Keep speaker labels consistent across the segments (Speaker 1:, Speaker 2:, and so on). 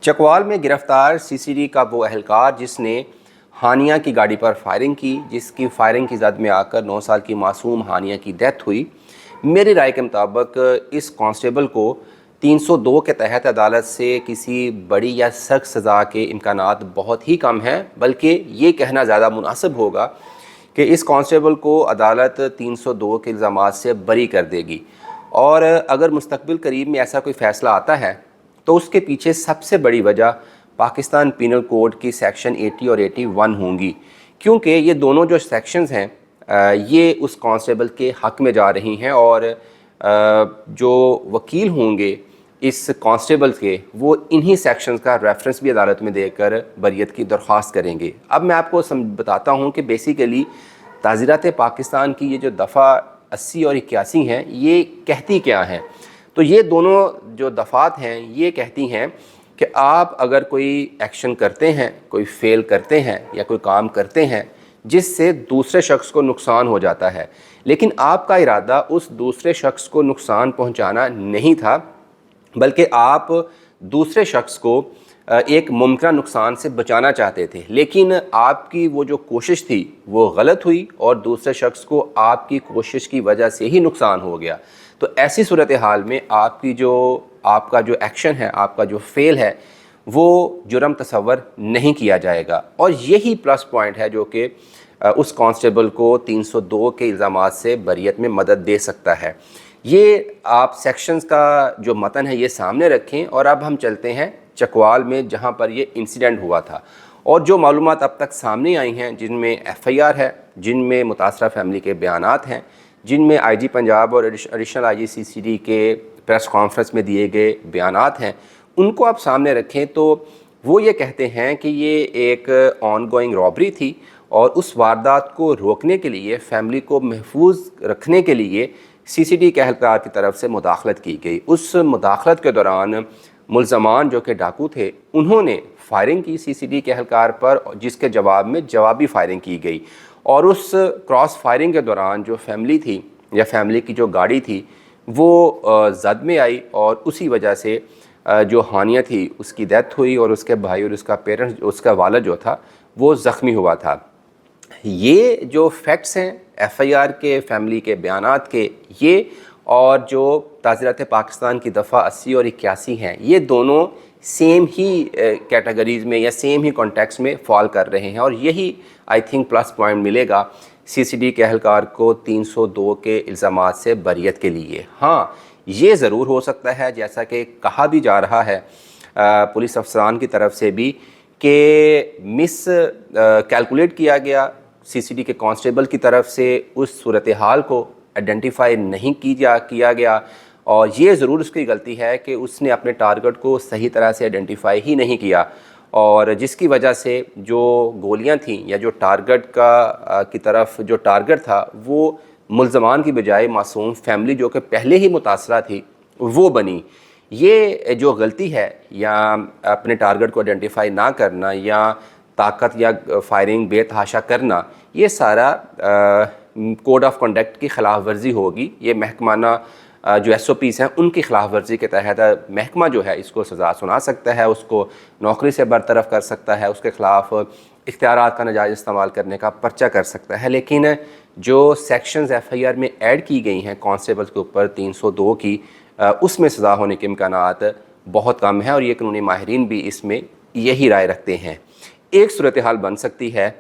Speaker 1: चकवाल में गिरफ्तार सीसीडी का वो अहलकार जिसने हानिया की गाड़ी पर फायरिंग की, जिसकी फायरिंग की जद में आकर 9 साल की मासूम हानिया की डेथ हुई। मेरी राय के मुताबिक इस कांस्टेबल को 302 के तहत अदालत से किसी बड़ी या सख्त सज़ा के इम्कानात बहुत ही कम हैं, बल्कि ये कहना ज़्यादा मुनासिब होगा कि इस कांस्टेबल को अदालत 302 के इल्ज़ामात से बरी कर देगी। और अगर मुस्तकबिल करीब में ऐसा कोई फ़ैसला आता है तो उसके पीछे सबसे बड़ी वजह पाकिस्तान पीनल कोड की सेक्शन 80 और 81 होंगी, क्योंकि ये दोनों जो सेक्शंस हैं ये उस कांस्टेबल के हक़ में जा रही हैं और जो वकील होंगे इस कांस्टेबल के वो इन्हीं सेक्शंस का रेफरेंस भी अदालत में देकर बरियत की दरख्वास्त करेंगे। अब मैं आपको बताता हूँ कि बेसिकली ताज़ीरात पाकिस्तान की ये जो दफ़ा 80 और 81 हैं ये कहती क्या हैं। तो ये दोनों जो दफ़ात हैं ये कहती हैं कि आप अगर कोई एक्शन करते हैं, कोई फेल करते हैं या कोई काम करते हैं जिससे दूसरे शख्स को नुकसान हो जाता है, लेकिन आपका इरादा उस दूसरे शख्स को नुकसान पहुंचाना नहीं था, बल्कि आप दूसरे शख्स को एक मुमकिन नुकसान से बचाना चाहते थे, लेकिन आपकी वो जो कोशिश थी वो गलत हुई और दूसरे शख्स को आपकी कोशिश की वजह से ही नुकसान हो गया। तो ऐसी सूरत हाल में आपका जो एक्शन है, आपका जो फेल है, वो जुर्म तसव्वुर नहीं किया जाएगा। और यही प्लस पॉइंट है जो कि उस कांस्टेबल को 302 के इल्ज़ामात से बरियत में मदद दे सकता है। ये आप सेक्शंस का जो मतन है ये सामने रखें और अब हम चलते हैं चकवाल में जहाँ पर ये इंसिडेंट हुआ था और जो मालूमात अब तक सामने आई हैं, जिनमें FIR है, जिनमें मुतासरा फैमिली के बयानात हैं, जिनमें IG पंजाब और एडिशनल IG CCD के प्रेस कॉन्फ्रेंस में दिए गए बयानात हैं, उनको आप सामने रखें तो वो ये कहते हैं कि ये एक ऑनगोइंग रॉबरी थी और उस वारदात को रोकने के लिए, फैमिली को महफूज रखने के लिए CCD के अहलकार की तरफ से मुदाखलत की गई। उस मुदाखलत के दौरान मुल्ज़मान जो कि डाकू थे उन्होंने फायरिंग की CCD के अहलकार पर, जिसके जवाब में जवाबी फायरिंग की गई। और उस क्रॉस फायरिंग के दौरान जो फैमिली थी या फैमिली की जो गाड़ी थी वो जद में आई और उसी वजह से जो हानिया थी उसकी डेथ हुई और उसके भाई और उसका पेरेंट्स, उसका वालिद जो था वो ज़ख्मी हुआ था। ये जो फैक्ट्स हैं FIR के, फैमिली के बयानात के, ये और जो ताज़ीरात पाकिस्तान की दफ़ा 80 और 81 हैं, ये दोनों सेम ही कैटेगरीज़ में या सेम ही कॉन्टेक्स्ट में फॉल कर रहे हैं और यही आई थिंक प्लस पॉइंट मिलेगा CCD के अहलकार को 302 के इल्ज़ामात से बरियत के लिए। हाँ, ये ज़रूर हो सकता है, जैसा कि कहा भी जा रहा है पुलिस अफसरान की तरफ से भी, कि मिस कैलकुलेट किया गया CCD के कांस्टेबल की तरफ से, उस सूरत हाल को आइडेंटिफाई नहीं किया गया और ये ज़रूर उसकी गलती है कि उसने अपने टारगेट को सही तरह से आइडेंटिफाई ही नहीं किया और जिसकी वजह से जो गोलियां थीं या जो टारगेट की तरफ जो टारगेट था वो मुल्ज़मान की बजाय मासूम फैमिली जो कि पहले ही मुतासरा थी वो बनी। ये जो गलती है, या अपने टारगेट को आइडेंटिफाई ना करना या ताकत या फायरिंग बेतहाशा करना, ये सारा कोड ऑफ कंडक्ट की ख़िलाफ़ वर्जी होगी। ये महकमाना जो SOPs हैं उनकी ख़िलाफ़ वर्जी के तहत महकमा जो है इसको सज़ा सुना सकता है, उसको नौकरी से बरतरफ़ कर सकता है, उसके ख़िलाफ़ इख्तियारात का नाजायज़ इस्तेमाल करने का पर्चा कर सकता है। लेकिन जो सेक्शंस FIR में ऐड की गई हैं कांस्टेबल्स के ऊपर 302 की, उसमें सज़ा होने के इम्कानात बहुत कम है और ये कानूनी माहिरीन भी इसमें यही राय रखते हैं। एक सूरत हाल बन सकती है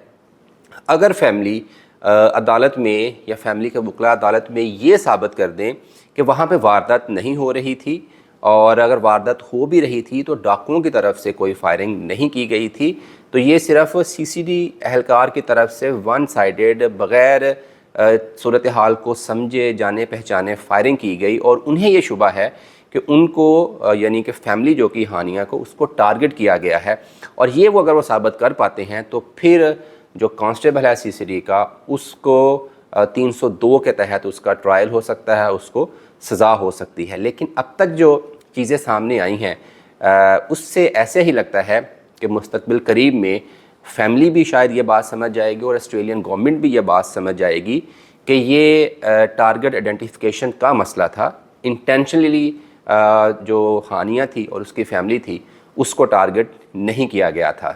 Speaker 1: अगर फैमिली अदालत में या फैमिली के वकला अदालत में ये साबित कर दें कि वहाँ पे वारदात नहीं हो रही थी और अगर वारदात हो भी रही थी तो डाकुओं की तरफ से कोई फायरिंग नहीं की गई थी, तो ये सिर्फ CCD अहलकार की तरफ से वन साइडेड, बग़ैर सूरत हाल को समझे जाने पहचाने फायरिंग की गई और उन्हें ये शुबा है कि उनको यानी कि फैमिली जो कि हानिया को, उसको टारगेट किया गया है। और ये वो अगर वो साबित कर पाते हैं तो फिर जो कांस्टेबल है CCD का, उसको 302 के तहत उसका ट्रायल हो सकता है, उसको सज़ा हो सकती है। लेकिन अब तक जो चीज़ें सामने आई हैं उससे ऐसे ही लगता है कि मुस्तकबिल करीब में फैमिली भी शायद ये बात समझ जाएगी और ऑस्ट्रेलियन गवर्नमेंट भी ये बात समझ जाएगी कि ये टारगेट आइडेंटिफिकेशन का मसला था। इंटेंशनली जो हानिया थी और उसकी फैमिली थी اس کو ٹارگٹ نہیں کیا گیا تھا۔